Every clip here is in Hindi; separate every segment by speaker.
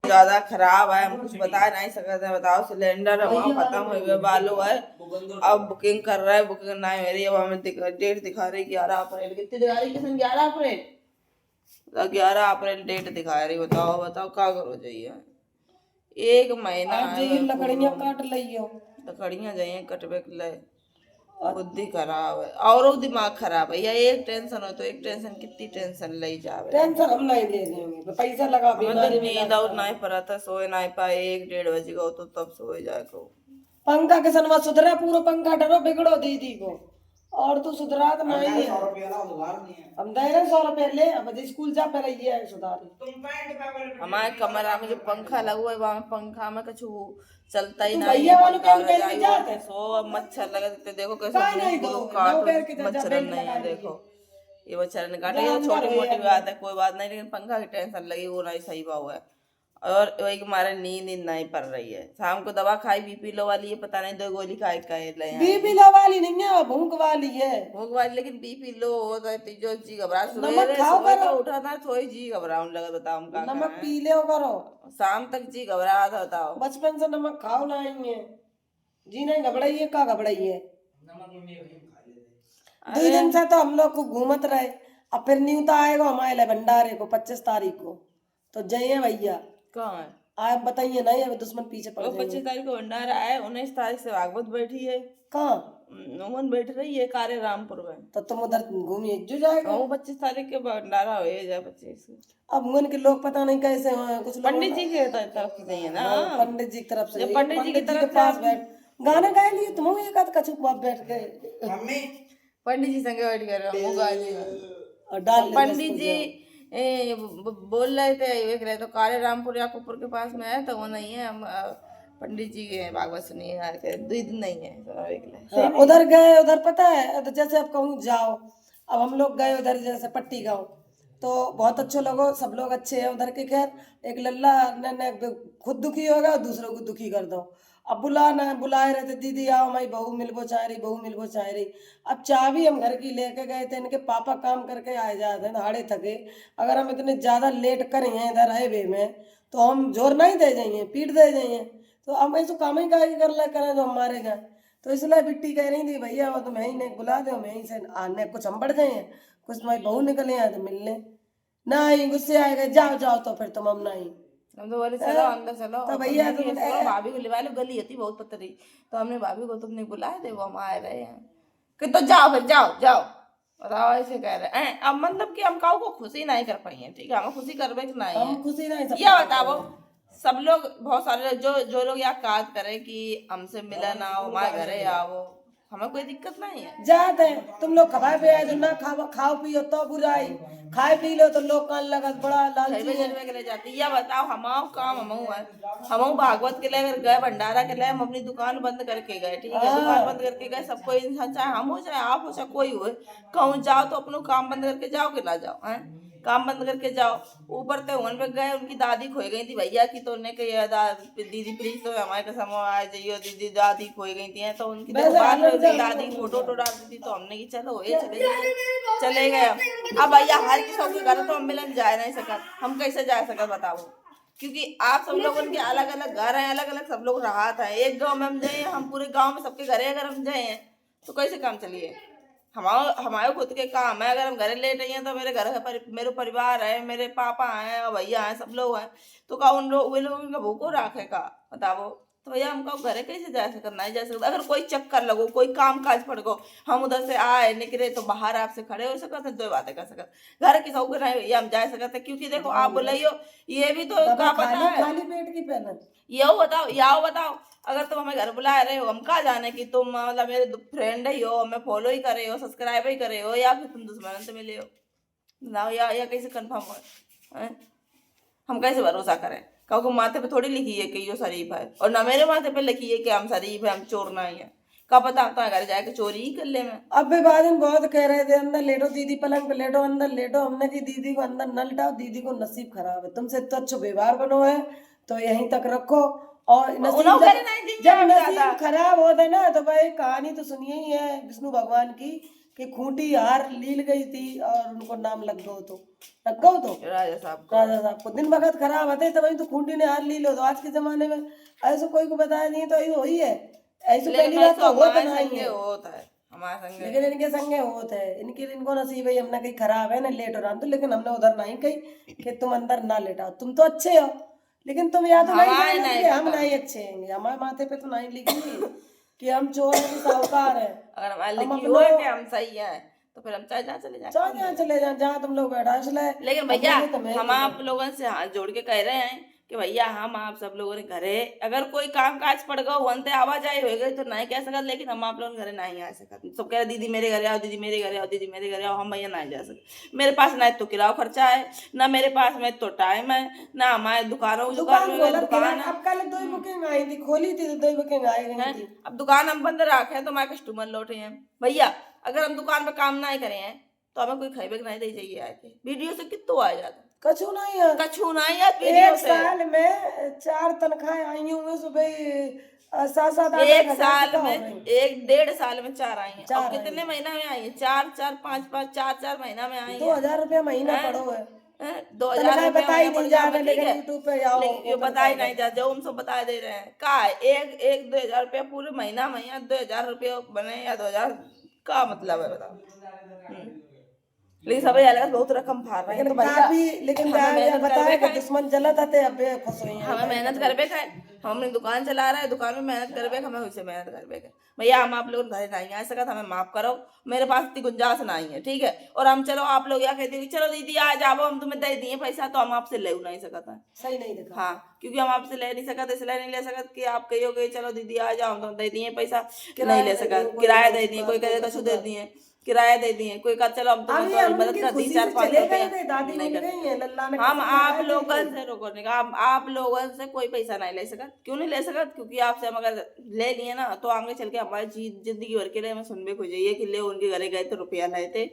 Speaker 1: ज्यादा खराब है, हम कुछ बता नहीं सकते। बताओ, सिलेंडर हमारा खत्म हो गया बालू है, अब बुकिंग कर रहे हैं, बुकिंग नहीं हो रही। अब हमें डेट दिखा रही 11 अप्रैल। कितनी दिखा रही? किसन 11 अप्रैल, 11 अप्रैल डेट दिखा रही। बताओ बताओ क्या करो जाइए, 1 महीना
Speaker 2: लकड़ियां काट लियो,
Speaker 1: लकड़ियां जाइए कटबे के लिए। बुद्धि खराब है और दिमाग खराब है। या एक टेंशन हो तो एक टेंशन, कितनी टेंशन ले जावे।
Speaker 2: टेंशन हम नहीं ले देंगे तो पैसा लगा
Speaker 1: हमें तो
Speaker 2: बीमारी में
Speaker 1: नींद और नहीं पड़ा था, सोए नहीं पाए। 1-1:30 बजे गो तो तब सोए जाए को।
Speaker 2: पंखा के सनवा सुधरा, पूरा पंखा डरो बिगड़ो दीदी को, और तू सुधरा तो नहीं है। हम दे रहे 100 रुपया ले, अब स्कूल जा पे रही है सुधारी।
Speaker 1: हमारे कमरा में जो पंखा लगा है वहाँ पंखा में कुछ चलता ही
Speaker 2: तू
Speaker 1: नहीं
Speaker 2: भैया
Speaker 1: है।
Speaker 2: वालों
Speaker 1: पंखा
Speaker 2: के पहन के जाते
Speaker 1: जाए सो मच्छर लगे थे, देखो
Speaker 2: काय
Speaker 1: कैसे
Speaker 2: नहीं
Speaker 1: मुंह
Speaker 2: दो,
Speaker 1: को काट।
Speaker 2: दो पैर के जा
Speaker 1: मच्छर
Speaker 2: बेल्ट
Speaker 1: नहीं
Speaker 2: लगा
Speaker 1: है,
Speaker 2: लीजिए।
Speaker 1: देखो ये मच्छर ने काटे।
Speaker 2: जा
Speaker 1: ये
Speaker 2: अंदर
Speaker 1: छोटी मोटी
Speaker 2: है
Speaker 1: बात है, कोई बात नहीं, लेकिन पंखा की टेंशन लगी वो नहीं सही हुआ है। और वही कि हमारे नींद नहीं पड़ रही है। शाम को दवा खाई, बीपी लो वाली है, पता नहीं 2 गोली खाई का
Speaker 2: बीपी लो वाली नहीं है, भूख वाली है।
Speaker 1: भूख वाली, लेकिन बीपी लो हो तो जो जी घबरा।
Speaker 2: नमक
Speaker 1: सवेरे
Speaker 2: खाओ
Speaker 1: सुबह
Speaker 2: करो,
Speaker 1: तो उठा था थोड़ी जी घबराने लगा। बताओ हम क्या
Speaker 2: नमक
Speaker 1: करें।
Speaker 2: पी ले करो,
Speaker 1: शाम तक जी घबरा था। बताओ
Speaker 2: बचपन से नमक खाओ नहीं है, जी नहीं घबराई है, का घबराई है। 2 दिन से तो हम लोग को घूमत रहे। अब फिर न्यूता आएगा हमारे लिए भंडारे को 25 तारीख को, तो जाइए भैया।
Speaker 1: कहाँ है
Speaker 2: आप बताइए नहीं, अब दुश्मन पीछे पड़
Speaker 1: वो?
Speaker 2: जाएंगे।
Speaker 1: 25 तारीख को भंडारा है, 19 तारीख से भागवत बैठी है।
Speaker 2: कहाँ?
Speaker 1: नोमन बैठ रही है कार्य रामपुर में।
Speaker 2: तो तुम उधर घूमिए जो जाएगा।
Speaker 1: वो 25 तारीख के भंडारा हो जाए 25।
Speaker 2: अब उनके लोग पता नहीं कैसे हैं, कुछ लोग
Speaker 1: पंडित जी के तरफ से नहीं है ना।
Speaker 2: पंडित जी की तरफ से,
Speaker 1: जब पंडित जी की
Speaker 2: के
Speaker 1: तरफ
Speaker 2: पास
Speaker 1: से
Speaker 2: बैठ गाना गा लिए तुम एक आध कछु बैठ के
Speaker 1: पंडित जी संगे बैठ कर वो गा लिए।
Speaker 2: और डाल ले
Speaker 1: पंडित जी बोल रहे थे एक रहे तो काले रामपुर या कुपुर के पास में है, तो वो नहीं है। हम पंडित जी के भागवत सुनिए यार के 2 दिन नहीं है तो एक ले।
Speaker 2: हाँ, उधर गए, उधर पता है तो जैसे अब कहूँ जाओ, अब हम लोग गए उधर जैसे पट्टी गाँव, तो बहुत अच्छे लोगों, सब लोग अच्छे हैं उधर के। खैर एक लल्ला ने खुद दुखी होगा और दूसरों को दुखी कर दो। अब बुलाए रहे थे, दीदी आओ हमारी बहू मिलबो चाह रही, बहू मिलबो चाह रही। अब चाबी हम घर की लेके गए थे, इनके पापा काम करके आए जाते हैं हाड़े थके। अगर हम इतने ज्यादा लेट करें हैं इधर हाईवे में, तो हम जोर नहीं दे जाइए, पीट दे जाइए। तो हम ऐसे काम ही काहे कर ले करें जो हमारे गए। तो इसलिए बिट्टी कह रही थी भैया वो तुम यहीं ने बुला दो, हम यहीं से आने, कुछ हम बढ़ जाए, कुछ तुम्हारी बहू निकले आए तो मिलने। नहीं गुस्से आएगा, जाओ जाओ, तो फिर तुम हम नहीं।
Speaker 1: हम तो बोले चलो अंदर चलो।
Speaker 2: तो भैया तुम
Speaker 1: भाभी को लिवा लो, गली होती बहुत पतली, तो हमने भाभी को तुमने बुलाए थे, वो हम आए रहे हैं कि तो जाओ फिर जाओ जाओ। बताओ ऐसे कह रहे हैं। अब मतलब कि हम काऊ को खुशी नहीं कर पाई है, ठीक है, हमें खुशी करवे कि नहीं है।
Speaker 2: हम खुशी नहीं सब
Speaker 1: ये बताओ, सब लोग बहुत सारे जो लोग यहाँ काज करे कि हमसे मिलन आओ, हमारे घरे आओ, हमें कोई दिक्कत नहीं है।
Speaker 2: जाते हैं तुम लोग खवाए पे आए, जो ना खाओ पियो तो बुराई, खाए पी लो तो लोग कान लगत बड़ा लालची है।
Speaker 1: के लिए जाती या बताओ, हमाओ काम हमाऊ है। हमाऊ भागवत के लिए अगर गए, भंडारा के लिए, हम अपनी दुकान बंद करके गए, ठीक है, दुकान बंद करके गए। सब कोई इंसान, चाहे हम हो चाहे आप हो चाहे कोई हो, कहूँ जाओ तो अपना काम बंद करके जाओ कि ना जाओ है, काम बंद करके जाओ। ऊपर तो वन पे गए, उनकी दादी खोई गई थी भैया की, तो उन्हें कही दीदी प्लीज तो हमारे कसम आ जाइए, दीदी दादी खोई गई थी, तो उनकी दादी फोटो डालती थी, तो हमने की चलो ये चले गए। अब भैया हर किसी के घर तो हम मिलन जा नहीं सकत, हम कैसे जा सकत बताओ, क्योंकि आप सब लोगों के अलग अलग घर हैं, अलग अलग सब लोग रहा था। एक गांव में हम जाए, हम पूरे गांव में सबके घरे अगर हम जाए तो कैसे काम चलिए। हमारे खुद के काम है, अगर हम घरे लेट रही हैं तो मेरे घर मेरे परिवार है, मेरे पापा हैं और भैया हैं, सब लोग हैं, तो का उन लोग वे लोग उनका भूखो रखे का बताओ। तो भैया हम कहो घरे कैसे जा सकते, नहीं जा सकते। अगर कोई चक्कर लगो, कोई काम काज पड़ गो, हम उधर से आए निकले तो बाहर आपसे खड़े हो सकते, 2 बातें कर सकते। घर की सब नहीं भैया हम जा सकते, क्योंकि देखो आप बोलियो ये भी तो क्या पता है,
Speaker 2: खाली पेट की पहले
Speaker 1: यो बताओ अगर तुम हमें घर बुला रहे हो, हम कहा जाने कि तुम मतलब मेरे फ्रेंड ही हो, हमें फॉलो ही करे हो, सब्सक्राइब ही करे हो, या फिर तुम दुश्मन से मिले हो। बताओ या कैसे कंफर्म हो हैं? हम कैसे भरोसा करें? क्योंकि माथे पे थोड़ी लिखी है कि यो शरीफ है, और ना मेरे माथे पे लिखी है कि हम शरीफ है, हम चोर नहीं है। क्या पता हम तो घर जाके चोरी ही कर ले में।
Speaker 2: अब भी बाद में बहुत कह रहे थे अंदर लेटो दीदी, पलंग पे लेटो, अंदर लेटो। हमने की दीदी को अंदर न लिटाओ, दीदी को नसीब खराब है, तुमसे तो अच्छा व्यवहार बनो है तो यहीं तक रखो। और जब नसीब खराब होता है ना, तो भाई कहानी तो सुनिए ही है विष्णु भगवान की, कि खूंटी हार लील गई थी और उनको नाम लग गो तो
Speaker 1: राजा साहब
Speaker 2: राजा साहब को दिन वक्त खराब होते तो वही तो खूंटी ने हार ली लो। तो आज के जमाने में ऐसे कोई को बताया नहीं तो ऐसे वही है, ऐसे पहली बात तो होता नहीं है,
Speaker 1: होता है हमारे संगे।
Speaker 2: लेकिन इनके संगे होता है, इनको नसीब है हमने कहीं खराब है ना लेट हो रहा तो, लेकिन हमने उधर नहीं कही कि तुम अंदर ना लेटाओ, तुम तो अच्छे हो लेकिन तुम या तो नहीं जानते कि हम नहीं अच्छे हैं, हमारे माथे पे तो नहीं लिखी कि हम चोर हैं साहूकार है।
Speaker 1: अगर हमारे लिखी हो कि हम सही है तो फिर हम चाहे जहाँ चले जाए,
Speaker 2: चाहे जहाँ चले जाए, जहाँ तुम लोग बैठा इसलिए।
Speaker 1: लेकिन भैया हम आप लोगों से हाथ जोड़ के कह रहे हैं कि भैया हम आप सब लोगों ने घरे अगर कोई काम काज पड़ गया वनते आवाजाही हो गई तो नहीं कह सकते, लेकिन हम आप लोगों घरे नहीं आ सकते। सब कह रहे दीदी मेरे घरे आओ, दीदी मेरे घरे आओ, दीदी मेरे घरे आओ, हम भैया नहीं जा सकते। मेरे पास ना तो किराया खर्चा है, ना मेरे पास में तो टाइम है, ना हमारे दुकान
Speaker 2: अब कल 2 बुकिंग आई थी, खोली थी तो 2 बुकिंग आई थी।
Speaker 1: अब दुकान हम बंद रखे तो हमारे कस्टमर लौटे हैं। भैया अगर हम दुकान पे काम नहीं करे हैं तो हमें कोई खाइबे नहीं दे चाहिए आके वीडियो से कितो आ जाता
Speaker 2: कछु नहीं है,
Speaker 1: कछु नहीं है वीडियो से।
Speaker 2: साल में 4 तनख्वाहें आई हुई सुबह 7-7
Speaker 1: एक साल में 1-1.5 साल में 4 आई हैं। और कितने महीना में आई है? 4-4 5-5 4-4 महीना में आई है।
Speaker 2: 2000 रुपया महीना पड़ो है,
Speaker 1: 2000
Speaker 2: बताई नहीं जा रहा, लेकिन यूट्यूब पे आओ
Speaker 1: ये बताई नहीं जा, जो हम सब बता दे रहे हैं का एक 2,000 रुपया पूरे महीना में या 2,000 रुपया बने या 2,000 का मतलब है बताओ। लेकिन सब अलग बहुत रकम फाड़ रहे हैं तो भैया
Speaker 2: लेकिन बताया कि दुश्मन जलत थे अब खुश हुई हैं।
Speaker 1: हमें मेहनत करबे का है, हम अपनी दुकान चला रहे हैं, दुकान में मेहनत करबे हमें वैसे मेहनत करबे का भैया। हम आप लोग घर नहीं आ सकते, हमें माफ करो, मेरे पास इतनी गुंजाइश नहीं है, ठीक है। और हम चलो आप लोग यहाँ कहते चलो दीदी आ जाओ हम तुम्हें दे दिए पैसा, तो हम आपसे ले नहीं सकता,
Speaker 2: सही नहीं देखा।
Speaker 1: हाँ क्योंकि हम आपसे ले नहीं सकते, इसलिए नहीं ले सकते कि आप कहियोगे चलो दीदी आ जाओ हम तुम्हें दे दिए पैसा, नहीं ले सकते। किराया दे दिए, कोई कहे कछु दे दिए, किराया दे दिए, कोई का चलो हम तुम्हें मदद कर दी 4-5 रुपया नहीं कर। हम आप लोगों से रोकने का आप लोगों से कोई पैसा नहीं ले सकते। क्यों नहीं ले सकते? क्योंकि आपसे हम अगर ले लिए ना तो आगे चल के हमारी जिंदगी भर के लिए हमें सुनने को जाइए कि ले उनके घरे गए तो रुपया लाए थे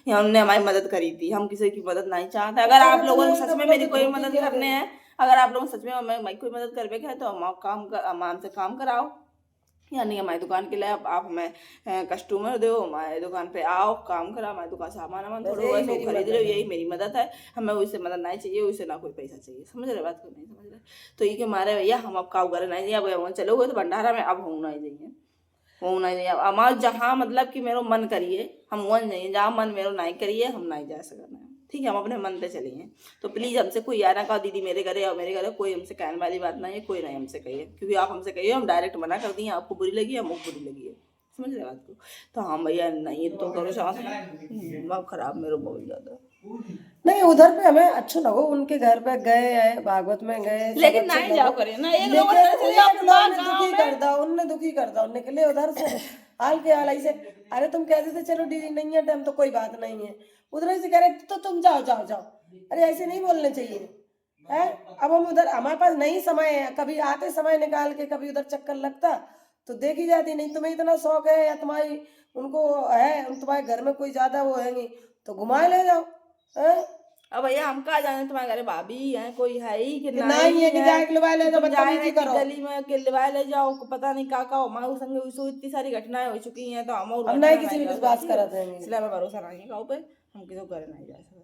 Speaker 1: या उनने हमारी मदद करी थी। हम किसी की मदद नहीं चाहते। अगर आप लोगों ने सच में मेरी कोई मदद करने हैं, अगर आप लोग सच में हमें कोई मदद करवे के है तो हम हमसे काम कराओ, यानी हमारी दुकान के लिए आप हमें कस्टमर दो, हमारे दुकान पे आओ, काम करो, हमारी दुकान सामान थोड़ा खरीद रहे हो, यही मेरी मदद है। हमें उससे मदद नहीं चाहिए, उससे ना कोई पैसा चाहिए। समझ रहे बात को? नहीं समझ रहे तो ये कि हमारे भैया हम अब काउ करे नहीं जाइए, अब वहाँ चलो गए तो भंडारा में अब होना ही जाइए, होना ही जाइए। हमारे जहाँ मतलब कि मेरा मन करिए हम वहाँ जाइए, जहाँ मन मेरा नहीं करिए हम नहीं जा सकते, ठीक है। हम अपने मन पे चलेंगे। तो प्लीज हमसे कोई आना कहा दीदी मेरे घरे और मेरे घरे, कोई हमसे कहने वाली बात नहीं है, कोई नहीं हमसे कहिए, क्योंकि आप हमसे कहिए हम डायरेक्ट मना कर दिए, आपको बुरी लगी हमको बुरी लगी है, समझ रहे बात को? तो हाँ भैया नहीं तो करो सांस दिमाग खराब मेरा बहुत ज्यादा।
Speaker 2: नहीं उधर पे हमें अच्छा लगो, उनके घर पे गए हैं, भागवत में गए,
Speaker 1: लेकिन नहीं जाओ करे ना, एक लोग
Speaker 2: दुखी कर दो, उनने दुखी कर दो, निकले उधर से हाल के हाल ऐसे। अरे तुम कहते थे चलो दीदी नहीं है टाइम तो कोई बात नहीं है, उधर से कह रहे तो तुम जाओ जाओ जाओ। अरे ऐसे नहीं बोलने चाहिए है। अब हम उधर हमारे पास नहीं समय है, कभी आते समय निकाल के कभी उधर चक्कर लगता तो देखी जाती। नहीं तुम्हें इतना शौक है या तुम्हारी उनको है, तुम्हारे घर में कोई ज्यादा वो है तो घुमाए ले जाओ।
Speaker 1: अब भैया हम कहा जाने, तुम्हारे घरे भाभी है कोई है ही कि
Speaker 2: नहीं है कि जाके लिवाए ले जाओ,
Speaker 1: गली में के लिवाए ले जाओ, पता नहीं का हमारे संग इतनी सारी घटनाएं हो चुकी हैं तो हम
Speaker 2: नहीं किसी भी विश्वास करते हैं,
Speaker 1: इसलिए हमें भरोसा नहीं है पे, हम किसी घर नहीं जा सकते।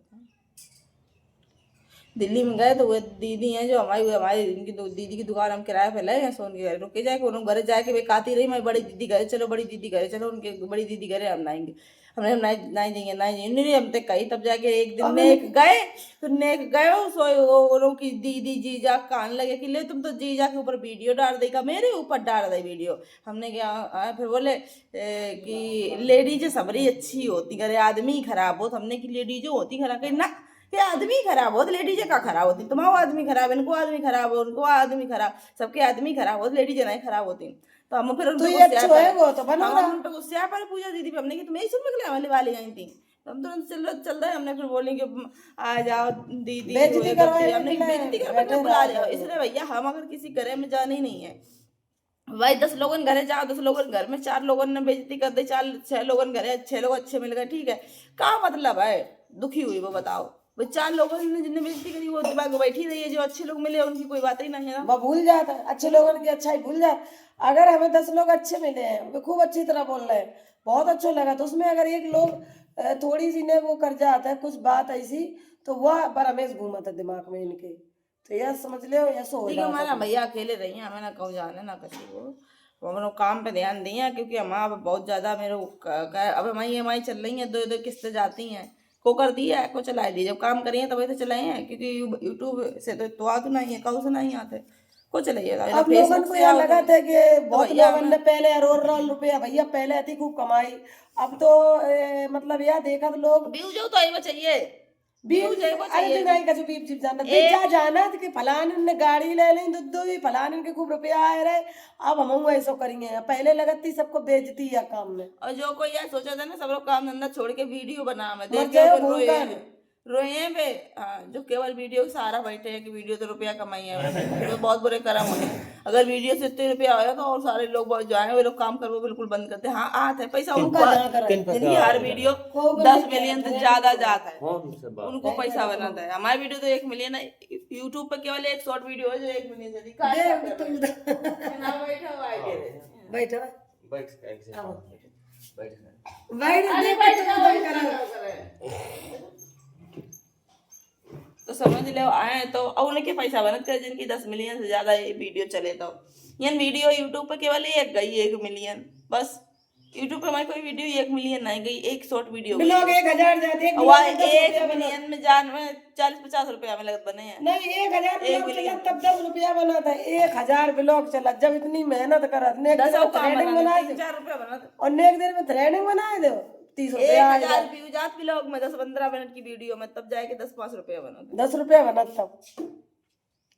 Speaker 1: दिल्ली में गए तो वो दीदी हैं जो हमारी इनकी दीदी की दुकान हम किराए पे लाए हैं, सो उनके घर रुके जाके उन्होंने घर जाके वे काती रही मैं बड़ी दीदी घरे चलो, बड़ी दीदी घरे चलो, उनके बड़ी दीदी घरे हम आएंगे, हमने नहीं जाएंगे नहीं हम तक कही। तब जाके एक दिन नेक गए सो की दीदी जीजा कान लगे कि ले तुम तो जीजा के ऊपर वीडियो डाल देगा, मेरे ऊपर डाल दे वीडियो। हमने क्या फिर बोले कि लेडीज सबरी अच्छी होती, अरे आदमी खराब हो। हमने की लेडीज होती खराब, ना ये आदमी खराब हो, लेडीज का खराब होती, तुम्हारा आदमी खराब, इनको आदमी खराब हो, उनको आदमी खराब, सबके आदमी खराब हो, लेडीज नहीं खराब होती। तो हम फिर उनको गुस्से पर पूजा दीदी हमने की तुम्हें सुन निकले वाली आई थी, हम तुरंत चल रहे। हमने फिर बोले कि आ जाओ दीदी, हमने बेइज्जती करके बुला लिया। इसलिए भैया हम अगर किसी घरे में जाना ही नहीं है भाई, 10 लोगों घरे जाओ, 10 लोगों घर में 4 लोगों ने बेइज्जती कर दी, 4-6 लोगों घरे 6 लोग अच्छे मिल गए, ठीक है, क्या मतलब है? दुखी हुई वो बताओ वो 4 लोगों ने जिनने बेइज्जती करी वो दिमाग में बैठी रही है, जो अच्छे लोग मिले उनकी कोई बात ही नहीं है ना।
Speaker 2: वो भूल जाता है, अच्छे लोगों की अच्छाई भूल जाता। अगर हमें 10 लोग अच्छे मिले हैं, वे खूब अच्छी तरह बोल रहे हैं, बहुत अच्छा लगा, तो उसमें अगर एक लोग थोड़ी सी ने वो कर जाता है कुछ बात ऐसी, तो वह पर हमें घूमा था दिमाग में इनके, तो यह समझ लो ऐसा हो
Speaker 1: देखिए
Speaker 2: जाता
Speaker 1: हमारा
Speaker 2: है।
Speaker 1: भैया अकेले रही हैं, हमें ना कहूँ जाने ना किसी को, वो हम लोग काम पे ध्यान दिए हैं, क्योंकि हम अब बहुत ज़्यादा मेरे अब हमारी EMI चल रही हैं, 2-2 किस्तें जाती हैं, को कर दिया है को चला दी, जब काम करिए तभी तो चलाए हैं, क्योंकि यूट्यूब से तो आ तो नहीं है, कहूँ से नहीं आते को चलाइएगा।
Speaker 2: अब लोगन को यह लगा था कि बहुत
Speaker 1: भैया
Speaker 2: लोगन ने पहले रोल रुपया भैया पहले थी खूब कमाई, अब तो मतलब यह देखा तो लोग
Speaker 1: व्यूज तो आई चाहिए,
Speaker 2: बीप अरे नहीं कछु बीप जीप जाना बीचा जाना कि फलान ने गाड़ी ले ली दुद्दू भी फलान के खूब रुपया आए रहे, अब हम ऐसा करेंगे, पहले लगती सबको बेचती है काम में।
Speaker 1: और जो कोई यार सोचा था ना सब लोग काम धंधा छोड़ के वीडियो बना मैं
Speaker 2: मर
Speaker 1: देख
Speaker 2: जाओ
Speaker 1: के
Speaker 2: भूल का
Speaker 1: रोए पे। हाँ, जो केवल वीडियो के सहारा बैठे हैं कि वीडियो तो रुपया कमाई है, तो बहुत बुरे कर्म होने। अगर वीडियो से इतने रुपया आया तो और सारे लोग बहुत जाए वे लोग काम कर वो बिल्कुल बंद करते हैं। हाँ आते हैं पैसा उनको, जिनकी हर वीडियो 10 मिलियन से ज्यादा जाता है उनको पैसा बनाता है। हमारी वीडियो तो 1 मिलियन है, यूट्यूब पे केवल एक शॉर्ट वीडियो है जो 1 मिलियन से दिखा
Speaker 2: बैठा
Speaker 1: तो समझ लो आए तो उनके पैसा बनत करे जिनकी 10 मिलियन से ज्यादा ये वीडियो चले तो ये वीडियो यूट्यूब पे केवल एक गई 1 मिलियन बस। यूट्यूब पे हमारी कोई वीडियो 1 मिलियन नहीं गई, एक शॉर्ट वीडियो
Speaker 2: लोग 1000 जाते हैं,
Speaker 1: वह 1 मिलियन में जान में 40-50 रुपया में लगत बने हैं।
Speaker 2: नहीं 1000 ब्लॉग चला तब 10 रुपया बना था, 1000 ब्लॉग चला जब इतनी मेहनत करत ने थ्रेडिंग बनाए
Speaker 1: 4 रुपया बना
Speaker 2: और नेक देर में थ्रेडिंग बनाए दो 30 रुपया
Speaker 1: 1000 व्यूज आत ब्लॉग में 10-15 मिनट की वीडियो में तब जाके 10-5 रुपया बना
Speaker 2: 10 रुपया बना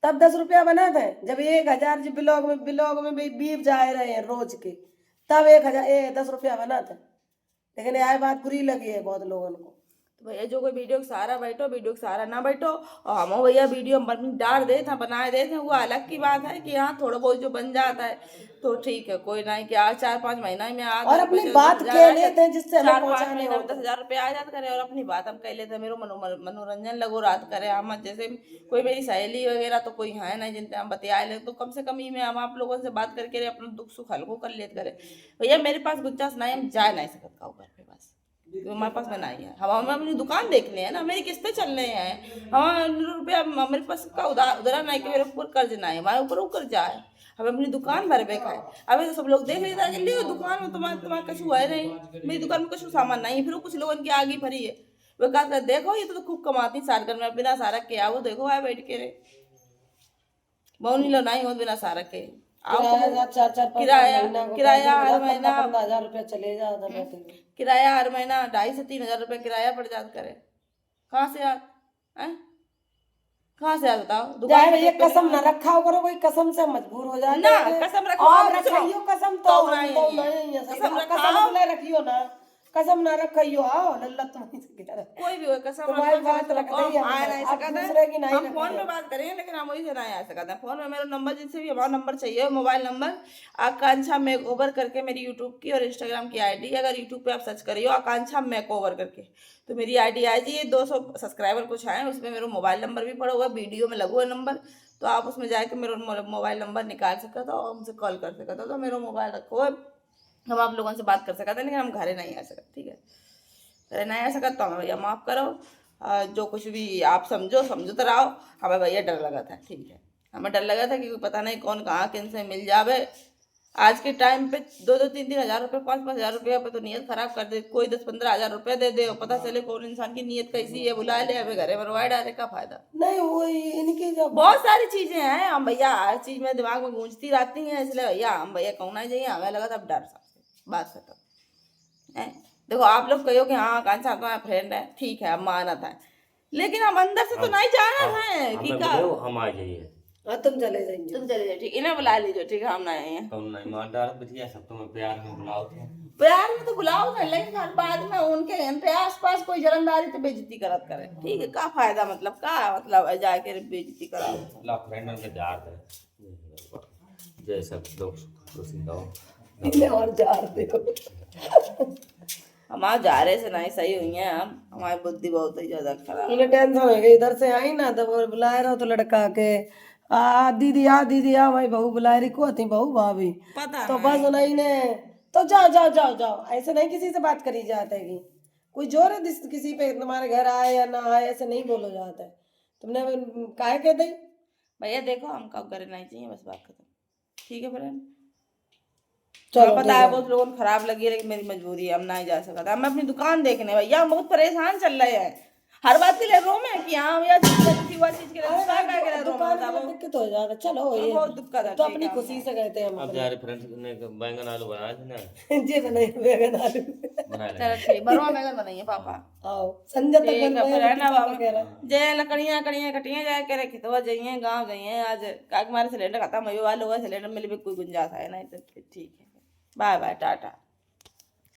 Speaker 2: तब 10 रुपया बना था। जब 1000 जी ब्लॉग में भी बीप जाए रहे हैं रोज के तब 10 रुपया बना था, लेकिन यह बात बुरी लगी है बहुत लोगों को।
Speaker 1: तो भैया जो कोई वीडियो के सहारा बैठो, वीडियो के सहारा ना बैठो, और हम भैया वीडियो हम डाल देते हैं बनाए देते हैं, वो अलग की बात है कि हाँ थोड़ा बहुत जो बन जाता है तो ठीक है, कोई नहीं कि आज 4-5 महीना में आ
Speaker 2: और अपनी बात कह लेते हैं जिससे हमें
Speaker 1: 4-5 महीना में 10,000 रुपया आ जाता करे और अपनी बात हम कह लेते हैं, मेरे मनोरंजन लगो रात करे। हम जैसे कोई मेरी सहेली वगैरह तो कोई है नहीं जिनसे हम बतिया ले, तो कम से कम ही में हम आप लोगों से बात करके अपना दुख सुख हल्को कर लेते करे। भैया मेरे पास गुंजाइश नहीं, हम जा नहीं सकते खाओ घर पे बस, तो हमारे पास में नहीं है। हम अपनी दुकान देखने हैं ना, मेरी किस्तें चलने हैं, हम रुपया मेरे पास का उधरा नहीं कि मेरे ऊपर कर्ज ना है, हमारे ऊपर कर्जा है, हमें अपनी दुकान भर बेका है। अभी तो सब लोग देख लेता है लियो दुकान में तुम्हारे कछु है नहीं, मेरी दुकान में कछु सामान नहीं है, फिर कुछ लोगों की आगे भरी है वो कहा कर देखो ये तो खूब कमाती सारकर में बिना सारा के आओ देखो आए बैठ के रे बहुनी लो नहीं हो बिना सारा के किराया हर महीना
Speaker 2: 15,000 रुपया चले जाओ
Speaker 1: किराया हर महीना 2,500 से 3,000 रुपया किराया पड़ जाता करे। कहाँ से यार कहाँ से यार बताओ दुकान
Speaker 2: ये कसम न रखा करो, कोई कसम से मजबूर हो जाए
Speaker 1: ना, कसम रखो
Speaker 2: और रखियो कसम तो नहीं है, कसम रखियो ना, कसम ना रखियो। आओ लल्ला तुम
Speaker 1: कोई भी हो कसम
Speaker 2: तुम्हारी बात रखते ही
Speaker 1: हम फोन में बात करेंगे, लेकिन हम वही से नहीं आ सकते। फोन में मेरा नंबर जिनसे भी हमारा नंबर चाहिए, मोबाइल नंबर आकांक्षा मेकओवर करके मेरी यूट्यूब की और इंस्टाग्राम की आईडी, अगर यूट्यूब पे आप सर्च करियो आकांक्षा मेकओवर करके तो मेरी आईडी आ जाइए। 200 सब्सक्राइबर कुछ आए, उसमें मेरा मोबाइल नंबर भी पड़ा हुआ है, वीडियो में लगा हुआ नंबर, तो आप उसमें जाके मेरा मोबाइल नंबर निकाल सकते हो और हमसे कॉल कर सकते हो। तो मेरा मोबाइल रखो है, हम आप लोगों से बात कर सकते हैं, लेकिन हम घरे नहीं आ सकते, ठीक है घरे नहीं आ सकते तो हमें भैया माफ़ करो, जो कुछ भी आप समझो तो रहो, हमें भैया डर लगा था, ठीक है हमें डर लगा था क्योंकि पता नहीं कौन कहाँ किन से मिल जावे। आज के टाइम पे 2-3 हज़ार रुपये 5-5 हज़ार रुपये पे तो नीयत खराब कर दे, कोई 10-15 हज़ार रुपये दे दे और पता चले कौन इंसान की नीयत कैसी है, बुला ले हमें घरे मरवाए डाले का फायदा
Speaker 2: नहीं। वो इनकी जब
Speaker 1: बहुत सारी चीजें हैं, हम भैया हर चीज में दिमाग में गूंजती रहती हैं, इसलिए भैया हम भैया कहना चाहिए हमें लगा था डर सकते बात खत्म है। देखो आप लोग कहो कि हाँ कांचा आपका फ्रेंड है, ठीक है हम माना था, लेकिन हम अंदर से तो नहीं जाना है कि का
Speaker 3: हम आ जाइए।
Speaker 2: हाँ तुम चले जाइए,
Speaker 1: ठीक इन्हें बुला लीजिए, ठीक है हम नहीं हैं,
Speaker 3: तुम नहीं मार डाल बिटिया सब तुम्हें प्यार में बुलाओ थे,
Speaker 1: प्यार में तो बुलाओ ना, लेकिन हर बाद में उनके यहाँ पे आसपास कोई जलनदारी तो बेइज्जती करत करे, ठीक है का फायदा मतलब का मतलब जाके बेइज्जती कराओ
Speaker 3: ला फ्रेंड के जार दे जय सब लोग खुशी दो
Speaker 2: इन्हें और जार दे
Speaker 1: हमारे जा रहे से नहीं सही हुई है, हम हमारी बुद्धि बहुत ही ज्यादा खराब।
Speaker 2: उन्हें टेंशन हो गई, इधर से आई ना तो वो बुला रहा तो लड़का के आ दीदी आ भाई बहू बुला रही को थी बहू भाभी,
Speaker 1: पता
Speaker 2: तो बस उन्हीं ने तो जाओ जाओ जाओ जाओ, ऐसे नहीं किसी से बात करी जाता है कि कोई जोर है किसी पे तुम्हारे घर आए या ना आए, ऐसे नहीं बोलो जाता है। तुमने काहे कह दी?
Speaker 1: भैया देखो हम कब करे नहीं चाहिए, बस बात खत्म। ठीक है फ्रेंड,
Speaker 2: चलो
Speaker 1: पता है बहुत लोगों को खराब लगी, लेकिन मेरी मजबूरी है, हम नहीं जा सकता। हम अपनी दुकान देखने भैया, हम बहुत परेशान चल रहे हैं, हर बात के लिए रो में कि हाँ भैया चीज थी वो चीज के लिए गुस्सा करके रो में
Speaker 2: दुकान
Speaker 1: था वो।
Speaker 2: में दिक्कत हो जाता, चलो ये
Speaker 1: बहुत दिक्कत है,
Speaker 2: तो
Speaker 1: ठीक
Speaker 2: अपनी
Speaker 1: है,
Speaker 2: खुशी से कहते हैं हम
Speaker 3: अब जा रहे फ्रेंड्स ने बैंगन आलू बनाए थे ना,
Speaker 2: जी बनाए बैगन आलू
Speaker 3: बना ले।
Speaker 1: चलो ठीक, बरवा बैगन बनाइए पापा।
Speaker 2: आओ संजय तक
Speaker 1: ठीक
Speaker 2: बन
Speaker 1: है
Speaker 2: गए,
Speaker 1: फिर, है ना
Speaker 2: पापा कह रहा
Speaker 1: बाबा, जय लकड़ियाँ कड़ियाँ कटियाँ जाए के रखी तो जाइए गाँव जाइए आज, का हमारे सिलेंडर खत्म हुए वाले होगा, सिलेंडर मिल भी कोई गुंजाइश है नहीं, तो फिर ठीक है, बाय बाय टाटा।